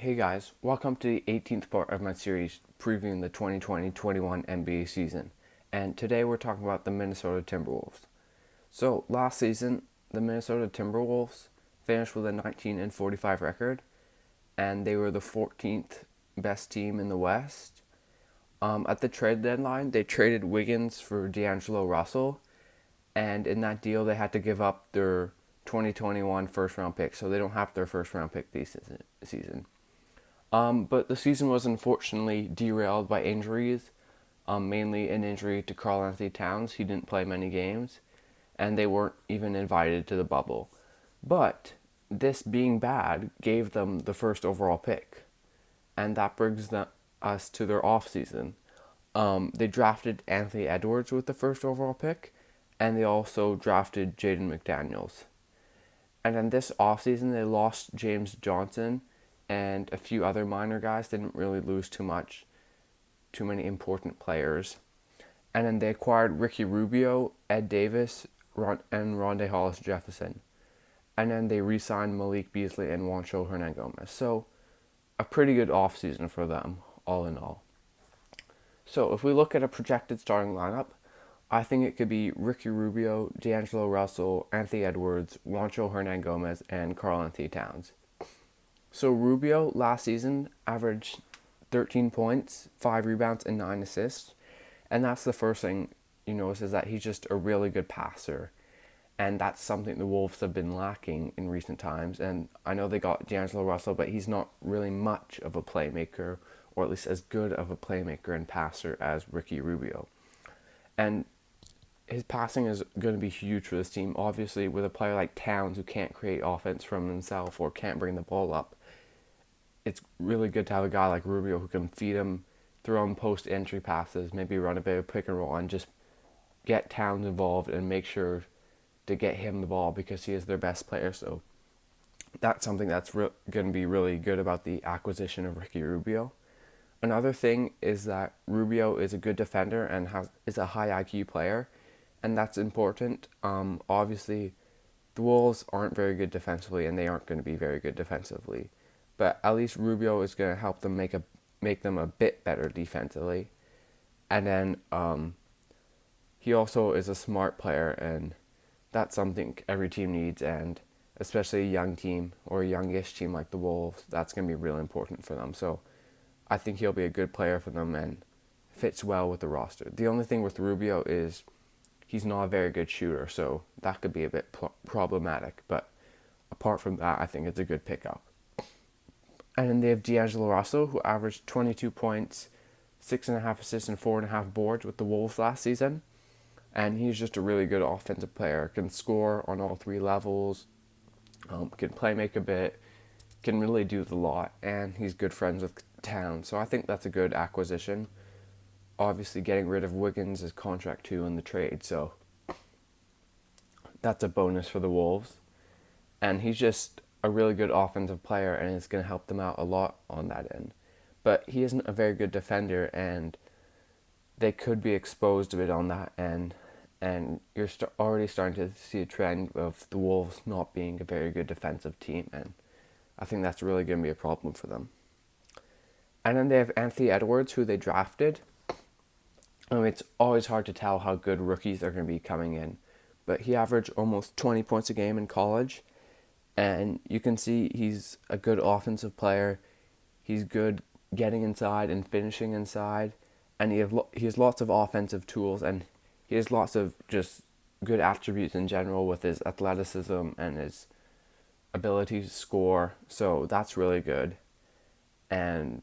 Hey guys, welcome to the 18th part of my series previewing the 2020-21 NBA season. And today we're talking about the Minnesota Timberwolves. So, last season, the Minnesota Timberwolves finished with a 19-45 record, and they were the 14th best team in the West. At the trade deadline, they traded Wiggins for D'Angelo Russell, and in that deal, they had to give up their 2021 first round pick, so they don't have their first round pick this season. But the season was unfortunately derailed by injuries, mainly an injury to Karl Anthony Towns. He didn't play many games, and they weren't even invited to the bubble. But this being bad gave them the first overall pick, and that brings us to their offseason. They drafted Anthony Edwards with the first overall pick, and they also drafted Jaden McDaniels. And then this offseason, they lost James Johnson and a few other minor guys. Didn't really lose too many important players. And then they acquired Ricky Rubio, Ed Davis, and Rondae Hollis-Jefferson. And then they re-signed Malik Beasley and Juancho Hernan-Gomez. So a pretty good offseason for them, all in all. So if we look at a projected starting lineup, I think it could be Ricky Rubio, D'Angelo Russell, Anthony Edwards, Juancho Hernan-Gomez, and Karl Anthony Towns. So Rubio last season averaged 13 points, 5 rebounds, and 9 assists. And that's the first thing you notice is that he's just a really good passer. And that's something the Wolves have been lacking in recent times. And I know they got D'Angelo Russell, but he's not really much of a playmaker, or at least as good of a playmaker and passer as Ricky Rubio. And his passing is going to be huge for this team. Obviously, with a player like Towns who can't create offense from himself or can't bring the ball up, it's really good to have a guy like Rubio who can feed him, throw him post-entry passes, maybe run a bit of pick and roll, and just get Towns involved and make sure to get him the ball because he is their best player. So that's something that's going to be really good about the acquisition of Ricky Rubio. Another thing is that Rubio is a good defender and is a high IQ player, and that's important. Obviously, the Wolves aren't very good defensively, and they aren't going to be very good defensively. But at least Rubio is going to help them make them a bit better defensively. And then he also is a smart player, and that's something every team needs, and especially a young team or a youngish team like the Wolves, that's going to be really important for them. So I think he'll be a good player for them and fits well with the roster. The only thing with Rubio is he's not a very good shooter, so that could be a bit problematic. But apart from that, I think it's a good pickup. And then they have D'Angelo Russell, who averaged 22 points, 6.5 assists, and 4.5 boards with the Wolves last season. And he's just a really good offensive player. Can score on all 3 levels, can play make a bit, can really do the lot, and he's good friends with Towns. So I think that's a good acquisition. Obviously, getting rid of Wiggins' contract too in the trade, so that's a bonus for the Wolves. And he's just a really good offensive player, and it's going to help them out a lot on that end. But he isn't a very good defender, and they could be exposed a bit on that end. And you're already starting to see a trend of the Wolves not being a very good defensive team, and I think that's really going to be a problem for them. And then they have Anthony Edwards, who they drafted. It's always hard to tell how good rookies are going to be coming in, but he averaged almost 20 points a game in college. And you can see he's a good offensive player. He's good getting inside and finishing inside. And he has lots of offensive tools. And he has lots of just good attributes in general with his athleticism and his ability to score. So that's really good. And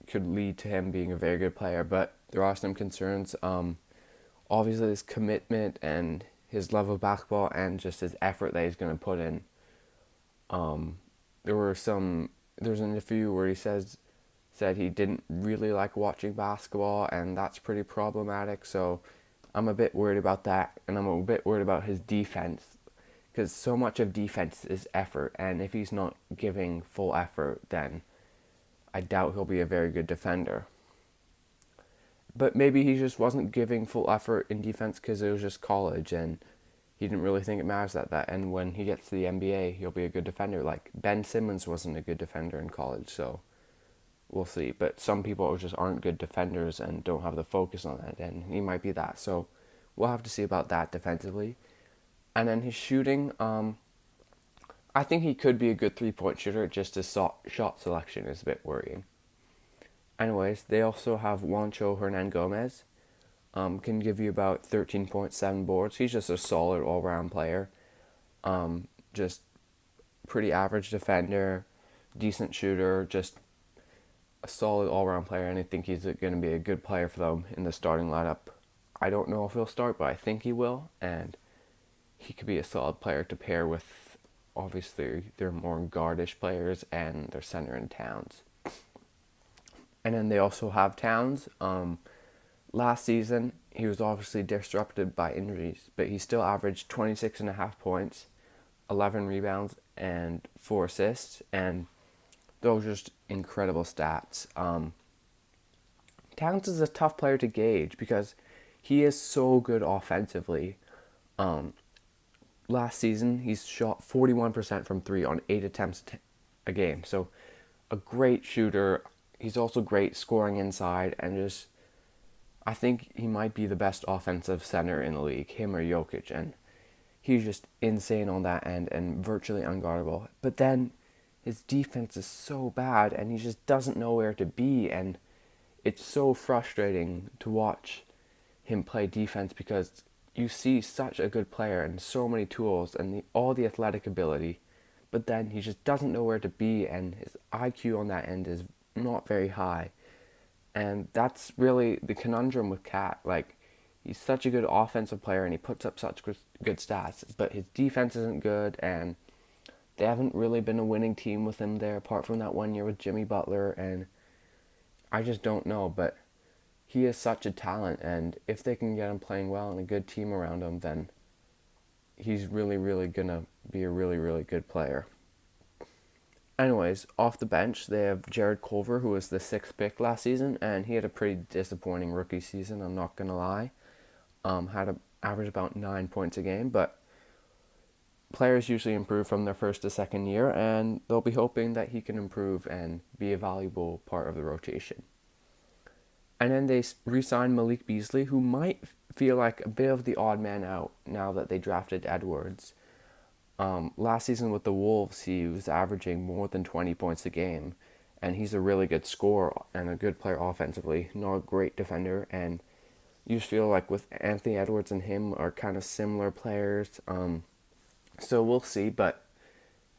could lead to him being a very good player. But there are some concerns. Obviously, his commitment and his love of basketball and just his effort that he's going to put in. There's an interview where he said he didn't really like watching basketball, and that's pretty problematic. So I'm a bit worried about that, and I'm a bit worried about his defense, because so much of defense is effort, and if he's not giving full effort, then I doubt he'll be a very good defender. But maybe he just wasn't giving full effort in defense because it was just college, and he didn't really think it matters that. And when he gets to the NBA, he'll be a good defender. Like Ben Simmons wasn't a good defender in college, so we'll see. But some people just aren't good defenders and don't have the focus on that, and he might be that. So we'll have to see about that defensively. And then his shooting, I think he could be a good 3-point shooter. Just his shot selection is a bit worrying. Anyways, they also have Juancho Hernan-Gomez. Can give you about 13.7 boards. He's just a solid all-round player. Just pretty average defender, decent shooter, just a solid all-round player, and I think he's going to be a good player for them in the starting lineup. I don't know if he'll start, but I think he will, and he could be a solid player to pair with, obviously, their more guardish players and their center in Towns. And then they also have Towns. Last season, he was obviously disrupted by injuries, but he still averaged 26.5 points, 11 rebounds, and 4 assists, and those are just incredible stats. Towns is a tough player to gauge because he is so good offensively. Last season, he's shot 41% from 3 on 8 attempts a game, so a great shooter. He's also great scoring inside, and just I think he might be the best offensive center in the league, him or Jokic, and he's just insane on that end and virtually unguardable. But then his defense is so bad, and he just doesn't know where to be, and it's so frustrating to watch him play defense because you see such a good player and so many tools and all the athletic ability, but then he just doesn't know where to be, and his IQ on that end is not very high. And that's really the conundrum with Cat. Like, he's such a good offensive player and he puts up such good stats, but his defense isn't good, and they haven't really been a winning team with him there apart from that 1 year with Jimmy Butler, and I just don't know, but he is such a talent, and if they can get him playing well and a good team around him, then he's really, really going to be a really, really good player. Anyways, off the bench, they have Jared Culver, who was the 6th pick last season, and he had a pretty disappointing rookie season, I'm not going to lie. Had an average about 9 points a game, but players usually improve from their first to second year, and they'll be hoping that he can improve and be a valuable part of the rotation. And then they re-signed Malik Beasley, who might feel like a bit of the odd man out now that they drafted Edwards. Last season with the Wolves, he was averaging more than 20 points a game, and he's a really good scorer and a good player offensively, not a great defender, and you just feel like with Anthony Edwards and him are kind of similar players, so we'll see, but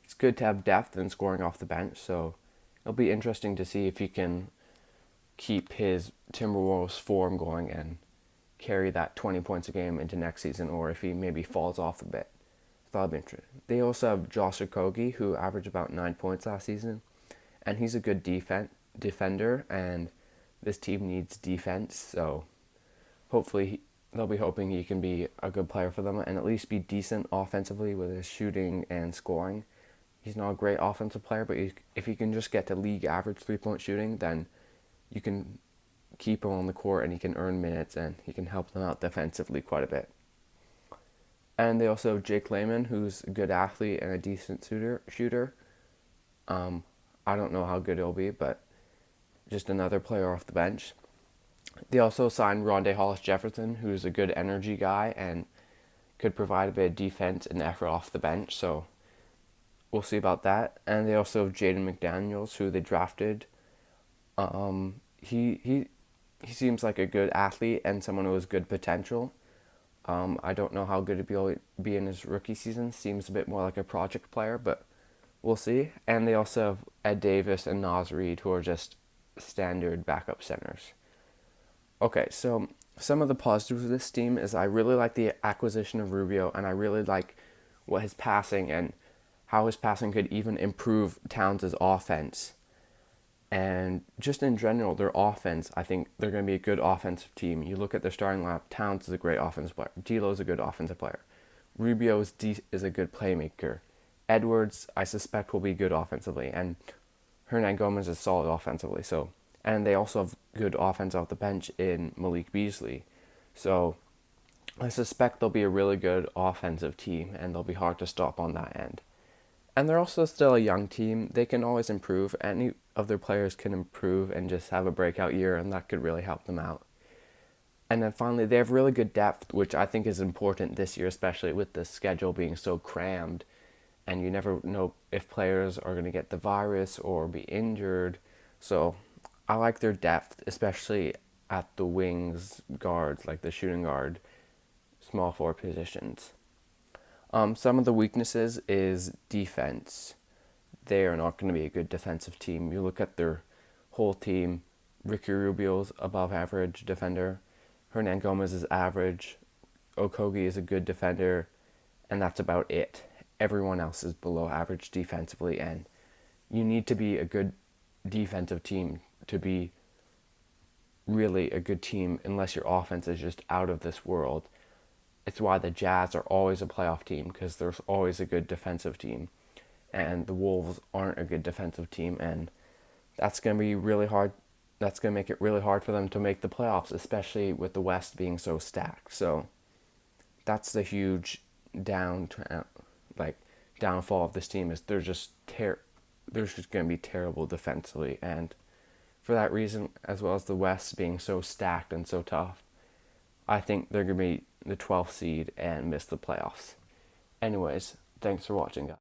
it's good to have depth and scoring off the bench, so it'll be interesting to see if he can keep his Timberwolves form going and carry that 20 points a game into next season, or if he maybe falls off a bit. That'll be interesting. They also have Josh Okogie, who averaged about 9 points last season, and he's a good defender, and this team needs defense, so hopefully they'll be hoping he can be a good player for them and at least be decent offensively with his shooting and scoring. He's not a great offensive player, but if he can just get to league average 3-point shooting, then you can keep him on the court and he can earn minutes and he can help them out defensively quite a bit. And they also have Jake Layman, who's a good athlete and a decent shooter. I don't know how good he'll be, but just another player off the bench. They also signed Rondae Hollis-Jefferson, who's a good energy guy and could provide a bit of defense and effort off the bench, so we'll see about that. And they also have Jaden McDaniels, who they drafted. He seems like a good athlete and someone who has good potential. I don't know how good he'll be in his rookie season. Seems a bit more like a project player, but we'll see. And they also have Ed Davis and Naz Reid, who are just standard backup centers. Okay, so some of the positives of this team is I really like the acquisition of Rubio, and I really like what his passing and how his passing could even improve Towns' offense. And just in general, their offense, I think they're going to be a good offensive team. You look at their starting lineup, Towns is a great offensive player. D'Lo is a good offensive player. Rubio is a good playmaker. Edwards, I suspect, will be good offensively. And Hernan-Gomez is solid offensively. And they also have good offense off the bench in Malik Beasley. So I suspect they'll be a really good offensive team and they'll be hard to stop on that end. And they're also still a young team. They can always improve. Any of their players can improve and just have a breakout year, and that could really help them out. And then finally, they have really good depth, which I think is important this year, especially with the schedule being so crammed. And you never know if players are going to get the virus or be injured. So I like their depth, especially at the wings guards, like the shooting guard, small forward positions. Some of the weaknesses is defense. They are not going to be a good defensive team. You look at their whole team. Ricky Rubio's above average defender. Hernan Gomez is average. Okogie is a good defender, and that's about it. Everyone else is below average defensively, and you need to be a good defensive team to be really a good team unless your offense is just out of this world. It's why the Jazz are always a playoff team because there's always a good defensive team, and the Wolves aren't a good defensive team, and that's going to be really hard. That's going to make it really hard for them to make the playoffs, especially with the West being so stacked. So that's the huge down, like downfall of this team is they're just going to be terrible defensively, and for that reason, as well as the West being so stacked and so tough, I think they're going to be the 12th seed and miss the playoffs. Anyways, thanks for watching, guys.